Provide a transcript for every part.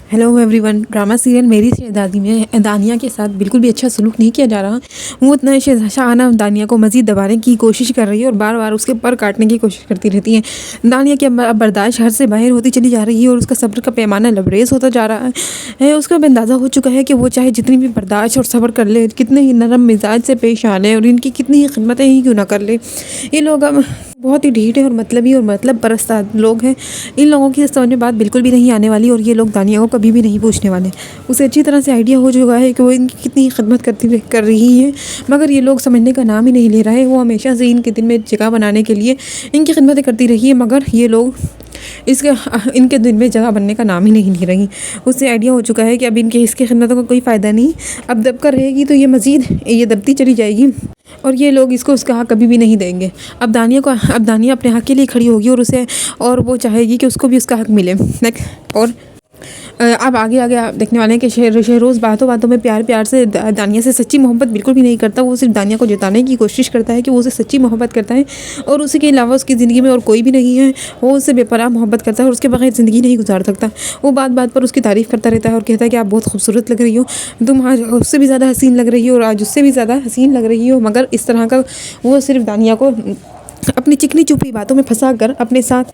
Hello everyone. Drama serial मेरी शहजादी में दानिया के साथ बिल्कुल भी अच्छा सलूक नहीं किया जा रहा। वो इतना शाहाना दानिया को मज़ीद दबाने की कोशिश कर रही है और बार बार उसके पर काटने की कोशिश करती रहती है। दानिया की अब बर्दाश्त हद से बाहर होती चली जा रही है और उसका सब्र का पैमाना लबरेज होता जा रहा है। उसका अब अंदाज़ा हो चुका है कि वो चाहे जितनी भी बर्दाश्त और सब्र कर ले, कितने ही नरम मिजाज से पेश आ ले और इनकी कितनी ही खिदमतें ही क्यों ना कर ले, ये लोग अब बहुत ही ढीठ है और मतलबी और मतलब परस्त लोग हैं। इन लोगों की समझ में बात बिल्कुल भी नहीं आने वाली और ये लोग दानिया को कभी भी नहीं पूछने वाले। उसे अच्छी तरह से आइडिया हो चुका है कि वो इनकी कितनी खिदमत कर रही है, मगर ये लोग समझने का नाम ही नहीं ले रहे। वो हमेशा से इनके दिल में जगह बनाने के लिए इनकी खिदमतें करती रही है, मगर ये लोग इनके दिल में जगह बनने का नाम ही नहीं ले रही। उससे आइडिया हो चुका है कि अब इसकी खिदमतों का कोई फ़ायदा नहीं। अब दब कर रहेगी तो ये मज़ीद ये दबती चली जाएगी और ये लोग इसको उसका हक़ कभी भी नहीं देंगे। अब दानिया अपने हक़ के लिए खड़ी होगी और वो चाहेगी कि उसको भी उसका हक़ मिले। और अब आगे आप देखने वाले हैं कि शहरोज़ बातों बातों में प्यार से दानिया से सच्ची मोहब्बत बिल्कुल भी नहीं करता। वो सिर्फ दानिया को जताने की कोशिश करता है कि वो उसे सच्ची मोहब्बत करता है और उसी के अलावा उसकी ज़िंदगी में और कोई भी नहीं है। वो उससे बेपनाह मोहब्बत करता है और उसके बगैर ज़िंदगी नहीं गुजार सकता। वो बात बात पर उसकी तारीफ़ करता रहता है और कहता है कि आप बहुत खूबसूरत लग रही हो, तुम आज उससे भी ज़्यादा हसीन लग रही हो और आज उससे भी ज़्यादा हसीन लग रही हो। मगर इस तरह का वो सिर्फ दानिया को अपनी चिकनी चुपड़ी बातों में फंसा कर अपने साथ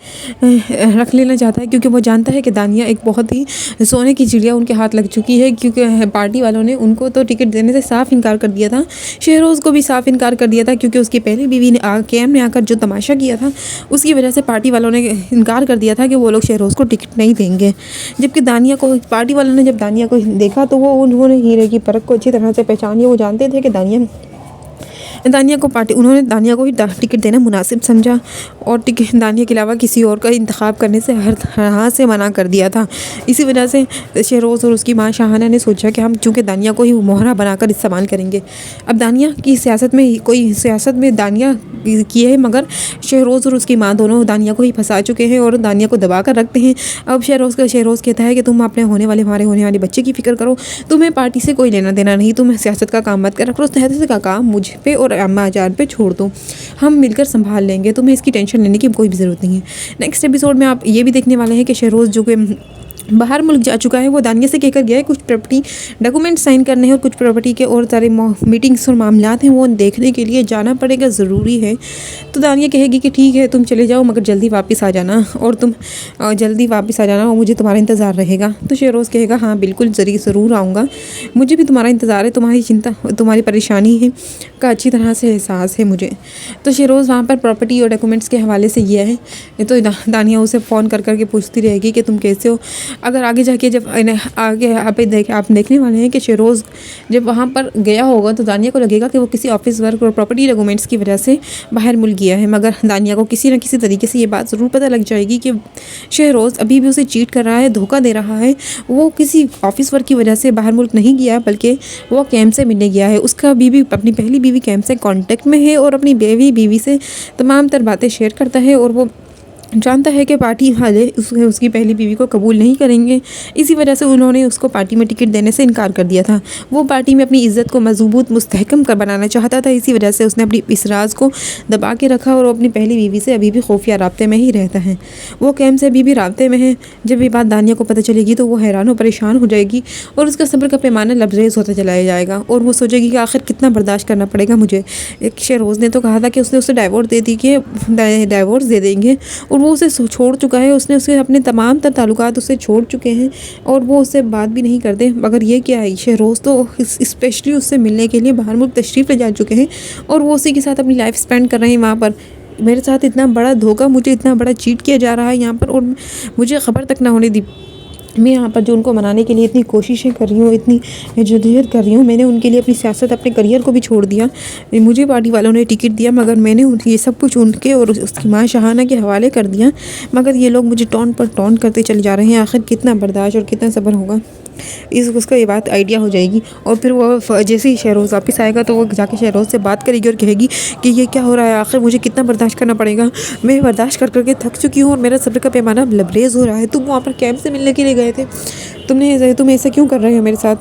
रख लेना चाहता है, क्योंकि वो जानता है कि दानिया एक बहुत ही सोने की चिड़िया उनके हाथ लग चुकी है। क्योंकि पार्टी वालों ने उनको तो टिकट देने से साफ इनकार कर दिया था, शहरोज़ को भी साफ इनकार कर दिया था, क्योंकि उसकी पहली बीवी ने कैम में आकर जो तमाशा किया था उसकी वजह से पार्टी वालों ने इनकार कर दिया था कि वो लोग शहरोज़ को टिकट नहीं देंगे। जबकि दानिया को पार्टी वालों ने जब दानिया को देखा तो वो उन्होंने हीरे की परख को अच्छी तरह से पहचान लिया। वो जानते थे कि उन्होंने दानिया को ही टिकट देना मुनासिब समझा और दानिया के अलावा किसी और का इंतखाब करने से हर हाथ से मना कर दिया था। इसी वजह से शहरोज़ और उसकी माँ शाहाना ने सोचा कि हम चूँकि दानिया को ही मोहरा बनाकर इस्तेमाल करेंगे। अब दानिया की सियासत में दानिया की है, मगर शहरोज़ और उसकी माँ दोनों दानिया को ही फंसा चुके हैं और दानिया को दबा कर रखते हैं। अब शहरोज़ कहता है कि तुम अपने हमारे होने वाले बच्चे की फ़िक्र करो, तुम्हें पार्टी से कोई लेना देना नहीं, तुम सियासत का काम मत कर रखो, सियासत का काम मुझ पे और अम्मा जान पे छोड़ दो, हम मिलकर संभाल लेंगे, तुम्हें इसकी टेंशन लेने की कोई भी ज़रूरत नहीं है। नेक्स्ट एपिसोड में आप ये भी देखने वाले हैं कि शहरोज़ जो कि बाहर मुल्क जा चुका है, वो दानिया से कहकर गया है कुछ प्रॉपर्टी डॉक्यूमेंट साइन करने हैं और कुछ प्रॉपर्टी के और सारे मीटिंग्स और मामलात हैं वो देखने के लिए जाना पड़ेगा, ज़रूरी है। तो दानिया कहेगी कि ठीक है तुम चले जाओ, मगर जल्दी वापस आ जाना और मुझे तुम्हारा इंतज़ार रहेगा। तो शहरोज़ कहेगा हाँ बिल्कुल ज़रूर आऊँगा, मुझे भी तुम्हारा इंतज़ार है, तुम्हारी चिंता तुम्हारी परेशानी है का अच्छी तरह से एहसास है मुझे। तो शहरोज़ वहाँ पर प्रॉपर्टी और डॉक्यूमेंट्स के हवाले से ये है। तो दानिया उसे फ़ोन करके पूछती रहेगी कि तुम कैसे हो। अगर आगे जाके जब आगे आप देखने वाले हैं कि शहरोज़ जब वहाँ पर गया होगा तो दानिया को लगेगा कि वो किसी ऑफिस वर्क और प्रॉपर्टी डॉक्यूमेंट्स की वजह से बाहर मुल्क गया है, मगर दानिया को किसी न किसी तरीके से ये बात ज़रूर पता लग जाएगी कि शहरोज़ अभी भी उसे चीट कर रहा है, धोखा दे रहा है। वो किसी ऑफिस वर्क की वजह से बाहर मुल्क नहीं गया, बल्कि वो कैम से मिलने गया है। उसका बीवी अपनी पहली बीवी कैम से कॉन्टेक्ट में है और अपनी बीवी से तमाम तर बातें शेयर करता है और वो जानता है कि पार्टी वाले उसकी पहली बीवी को कबूल नहीं करेंगे। इसी वजह से उन्होंने उसको पार्टी में टिकट देने से इनकार कर दिया था। वो पार्टी में अपनी इज़्ज़त को मजबूत मुस्तहकम कर बनाना चाहता था, इसी वजह से उसने अपनी इस राज को दबा के रखा और वो अपनी पहली बीवी से अभी भी खुफिया राब्ते में ही रहता है। वो कैम से अभी भी राब्ते में है। जब ये बात दानिया को पता चलेगी तो वो हैरान और परेशान हो जाएगी और उसका सब्र का पैमाना लबरेज होता चलाया जाएगा और वो सोचेगी कि आखिर कितना बर्दाश्त करना पड़ेगा मुझे। एक शहरोज़ ने तो कहा था कि उसने उसे डाइवोर्स दे देंगे और वो उसे छोड़ चुका है। उसने अपने तमाम तर ताल्लुकात उससे छोड़ चुके हैं और वो उससे बात भी नहीं करते। मगर ये क्या है, शहरोज़ तो स्पेशली उससे मिलने के लिए बाहर मुल्क तशरीफ़ ले जा चुके हैं और वो उसी के साथ अपनी लाइफ स्पेंड कर रहे हैं वहाँ पर। मेरे साथ इतना बड़ा धोखा, मुझे इतना बड़ा चीट किया जा रहा है यहाँ पर और मुझे ख़बर तक ना होने दी। मैं यहाँ पर जो उनको मनाने के लिए इतनी कोशिशें कर रही हूँ, इतनी जदोजहद कर रही हूँ, मैंने उनके लिए अपनी सियासत, अपने करियर को भी छोड़ दिया। मुझे पार्टी वालों ने टिकट दिया, मगर मैंने ये सब कुछ उनके और उसकी माँ शाहाना के हवाले कर दिया, मगर ये लोग मुझे टॉन्ट पर टॉन्ट करते चले जा रहे हैं। आखिर कितना बर्दाश्त और कितना सब्र होगा, उसको ये बात आइडिया हो जाएगी। और फिर वो जैसे ही शहरोज़ वापस आएगा तो वो जाके शहरोज़ से बात करेगी और कहेगी कि ये क्या हो रहा है, आखिर मुझे कितना बर्दाश्त करना पड़ेगा, मैं बर्दाश्त कर करके थक चुकी हूँ और मेरा सब्र का पैमाना लबरेज हो रहा है। तुम वहाँ पर कैंप से मिलने के लिए गए थे, तुम ऐसा क्यों कर रहे हो मेरे साथ।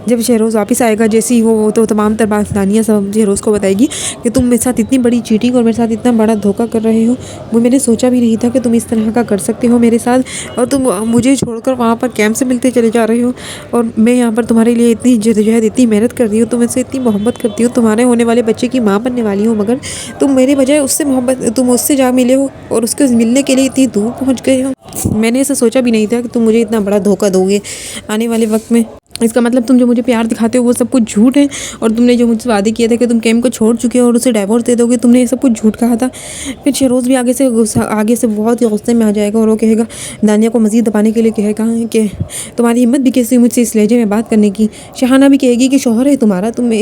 जब शहरोज़ वापस आएगा जैसे ही वो तो तमाम तर बात दानिया सब शहरोज़ को बताएगी कि तुम मेरे साथ इतनी बड़ी चीटिंग और मेरे साथ इतना बड़ा धोखा कर रहे हो, वो मैंने सोचा भी नहीं था कि तुम इस तरह का कर सकते हो मेरे साथ, और तुम मुझे छोड़कर वहाँ पर कैंप से मिलते चले जा रहे हो, और मैं यहाँ पर तुम्हारे लिए इतनी जद्दोजहद इतनी मेहनत कर रही हूँ, तुम मुझसे इतनी मोहब्बत करती हो, तुम्हारे होने वाले बच्चे की माँ बनने वाली हो, मगर तुम मेरे बजाय उससे मोहब्बत तुम उससे जा मिले हो और उसके मिलने के लिए इतनी दूर पहुँच गए हो। मैंने ऐसा सोचा भी नहीं था कि तुम मुझे इतना बड़ा धोखा दोगे आने वाले वक्त में। इसका मतलब तुम जो मुझे प्यार दिखाते हो वो सब कुछ झूठ है, और तुमने जो मुझसे वादे किए थे कि तुम कैम को छोड़ चुके हो और उसे डाइवोर्स दे दोगे, तुमने ये सब कुछ झूठ कहा था। फिर शहरोज़ भी आगे से बहुत ही गुस्से में आ जाएगा और वो कहेगा, दानिया को मज़ीद दबाने के लिए कहेगा कि तुम्हारी हिम्मत भी कैसी मुझसे इस लहजे में बात करने की। शहाना भी कहेगी कि शौहर है तुम्हारा, तुम्हें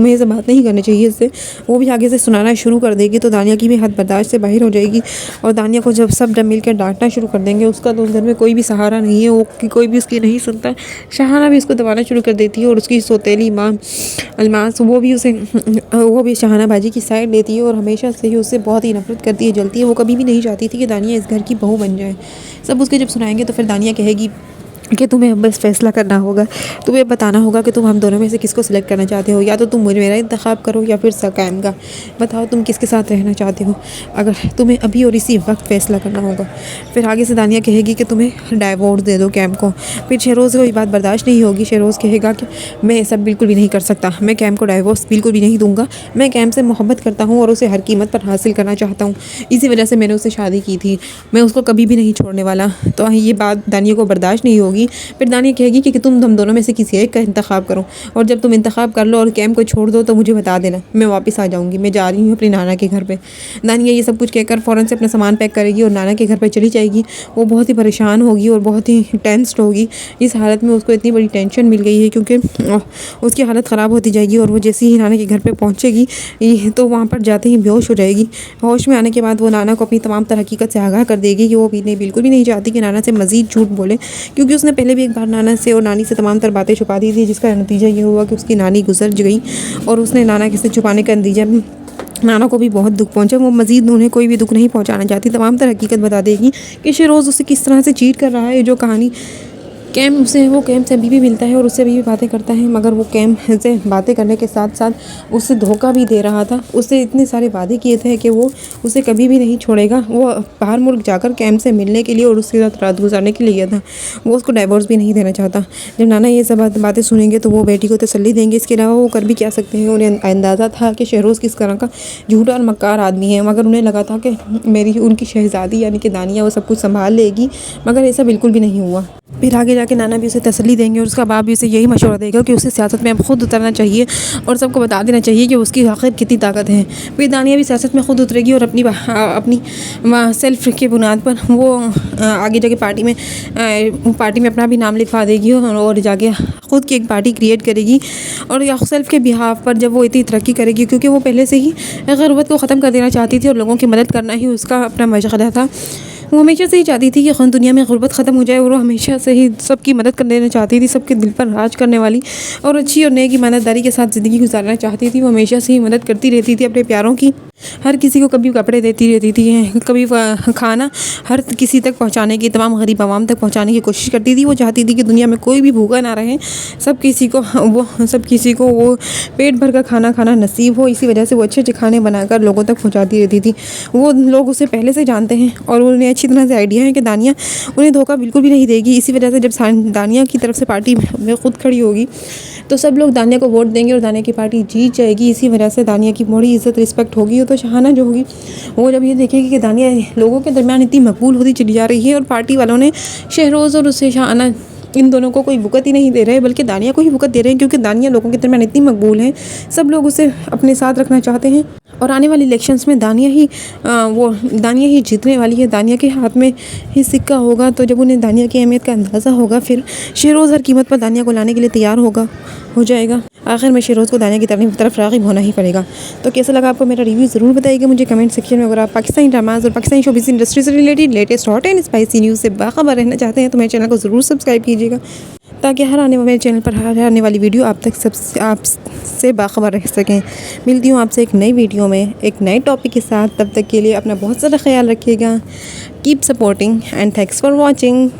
ऐसे बात नहीं करनी चाहिए इससे। वो भी आगे से सुनाना शुरू कर देगी तो दानिया की भी हद बर्दाश्त से बाहर हो जाएगी, और दानिया को जब सब मिल कर डांटना शुरू कर देंगे, उसका तो उस घर में कोई भी सहारा नहीं है, वो कोई भी उसकी नहीं सुनता। शहाना भी उसको दबाना शुरू कर देती है, और उसकी सौतेली माँ अलमास वो भी शहाना बाजी की साइड लेती है, और हमेशा से ही उससे बहुत ही नफरत करती है, जलती है। वो कभी भी नहीं चाहती थी कि दानिया इस घर की बहू बन जाए। सब उसके जब सुनाएंगे तो फिर दानिया कहेगी कि तुम्हें अब बस फैसला करना होगा, तुम्हें बताना होगा कि तुम हम दोनों में से किसको सिलेक्ट करना चाहते हो, या तो तुम मुझे मेरा इंतखाब करो या फिर कैम का। बताओ तुम किसके साथ रहना चाहते हो, अगर तुम्हें अभी और इसी वक्त फैसला करना होगा। फिर आगे से दानिया कहेगी कि तुम्हें डाइवोर्स दे दो कैम को। फिर शहरोज़ को ये बात बर्दाश्त नहीं होगी। शहरोज़ कहेगा कि मैं सब बिल्कुल भी नहीं कर सकता, मैं कैम को डाइवोर्स बिल्कुल भी नहीं दूंगा, मैं कैम से मोहब्बत करता हूँ और उसे हर कीमत पर हासिल करना चाहता हूँ, इसी वजह से मैंने उससे शादी की थी, मैं उसको कभी भी नहीं छोड़ने वाला। तो ये बात दानिया को बर्दाश्त नहीं होगी। फिर दानिया कहेगी कि तुम हम दोनों में से किसी एक का इंतखाब करो, और जब तुम इंतखाब कर लो और कैम को छोड़ दो तो मुझे बता देना, मैं वापस आ जाऊँगी, मैं जा रही हूँ अपनी नाना के घर पे। दानिया ये सब कुछ कहकर फ़ौरन से अपना सामान पैक करेगी और नाना के घर पर चली जाएगी। वो बहुत ही परेशान होगी और बहुत ही टेंस्ड होगी। इस हालत में उसको इतनी बड़ी टेंशन मिल गई है क्योंकि उसकी हालत ख़राब होती जाएगी, और वो जैसे ही नाना के घर पर पहुँचेगी तो वहाँ पर जाते ही बेहोश हो जाएगी। होश में आने के बाद वो नाना को अपनी तमाम तर हकीकत से आगाह कर देगी कि वो बिल्कुल भी नहीं चाहती कि नाना से मज़ीद झूठ बोले, क्योंकि उसने पहले भी एक बार नाना से और नानी से तमाम तर बातें छुपा दी थी, जिसका नतीजा ये हुआ कि उसकी नानी गुजर गई, और उसने नाना के से छुपाने का नतीजा नाना को भी बहुत दुख पहुंचा। वो मज़ीद उन्हें कोई भी दुख नहीं पहुंचाना चाहती, तमाम तर हकीकत बता देगी कि शहरोज़ उसे किस तरह से चीट कर रहा है। जो कहानी कैम से अभी भी मिलता है और उससे अभी भी बातें करता है, मगर वो कैम से बातें करने के साथ साथ उससे धोखा भी दे रहा था। उससे इतने सारे वादे किए थे कि वो उसे कभी भी नहीं छोड़ेगा। वो बाहर मुल्क जाकर कैम से मिलने के लिए और उसके साथ रात गुजारने के लिए गया था। वो उसको डाइवोर्स भी नहीं देना चाहता। जब नाना ये सब बातें सुनेंगे तो वो बेटी को तसल्ली देंगे, इसके अलावा वो कर भी क्या सकते हैं। उन्हें अंदाज़ा था कि शहरोज़ किस तरह का झूठा और मक्कार आदमी है, मगर उन्हें लगा था कि उनकी शहज़ादी यानी कि दानिया वो सब कुछ संभाल लेगी, मगर ऐसा बिल्कुल भी नहीं हुआ। फिर आगे जाके नाना भी उसे तसल्ली देंगे और उसका बाप भी उसे यही मशवरा देगा कि उसे सियासत में अब खुद उतरना चाहिए और सबको बता देना चाहिए कि उसकी आखिर कितनी ताकत है। फिर दानिया भी सियासत में खुद उतरेगी और अपनी सेल्फ के बुनियाद पर वो आगे जाके पार्टी में अपना भी नाम लिखवा देगी और जाके ख़ुद की एक पार्टी क्रिएट करेगी। और या सेल्फ के बिहाफ पर जब वो इतनी तरक्की करेगी, क्योंकि वो पहले से ही ग़ुर्बत को ख़त्म कर देना चाहती थी और लोगों की मदद करना ही उसका अपना मशग़ला था। वो हमेशा से ही चाहती थी कि दुनिया में ग़ुर्बत ख़त्म हो जाए, और वो हमेशा से ही सबकी मदद कर देना चाहती थी, सबके दिल पर राज करने वाली और अच्छी और नेक ईमानदारी के साथ ज़िंदगी गुजारना चाहती थी। वो हमेशा से ही मदद करती रहती थी अपने प्यारों की, हर किसी को कभी कपड़े देती रहती थी, कभी खाना हर किसी तक पहुंचाने की, तमाम गरीब आवाम तक पहुंचाने की कोशिश करती थी। वो चाहती थी कि दुनिया में कोई भी भूखा ना रहे, सब किसी को वो पेट भर का खाना नसीब हो। इसी वजह से वो अच्छे अच्छे खाने बनाकर लोगों तक पहुंचाती रहती थी। वो लोग उसे पहले से जानते हैं और उन्हें अच्छी तरह से आइडिया है कि दानिया उन्हें धोखा बिल्कुल भी नहीं देगी। इसी वजह से जब दानिया की तरफ से पार्टी में खुद खड़ी होगी तो सब लोग दानिया को वोट देंगे और दानिया की पार्टी जीत जाएगी। इसी वजह से दानिया की बड़ी इज़्ज़त रिस्पेक्ट होगी। तो शहाना जो होगी वो जब ये देखेगी कि दानिया लोगों के दरमियान इतनी मकबूल होती चली जा रही है और पार्टी वालों ने शहरोज़ और उससे शहाना इन दोनों को कोई वक़्त ही नहीं दे रहे, बल्कि दानिया को ही वक़्त दे रहे हैं, क्योंकि दानिया लोगों के दरमियान इतनी मकबूल है, सब लोग उसे अपने साथ रखना चाहते हैं। और आने वाले इलेक्शंस में दानिया ही जीतने वाली है, दानिया के हाथ में ही सिक्का होगा। तो जब उन्हें दानिया की अहमियत का अंदाज़ा होगा, फिर शहरोज़ हर कीमत पर दानिया को लाने के लिए तैयार हो जाएगा। आखिर में शहरोज़ को दानिया की तरफ राग़िब होना ही पड़ेगा। तो कैसा लगा आपको मेरा रिव्यू ज़रूर बताइएगा मुझे कमेंट सेक्शन में। अगर आप पाकिस्तानी ड्रामाज़ और पाकिस्तानी शोबिज़ इंडस्ट्री से related latest hot and spicy news से बाखबर रहना चाहते हैं तो मेरे चैनल को ज़रूर सब्सक्राइब कीजिएगा, ताकि मेरे चैनल पर हर आने वाली वीडियो आपसे बाखबर रह सकें। मिलती हूँ आपसे एक नई वीडियो में एक नए टॉपिक के साथ। तब तक के लिए अपना बहुत ज़्यादा ख्याल रखिएगा। Keep supporting and thanks for watching.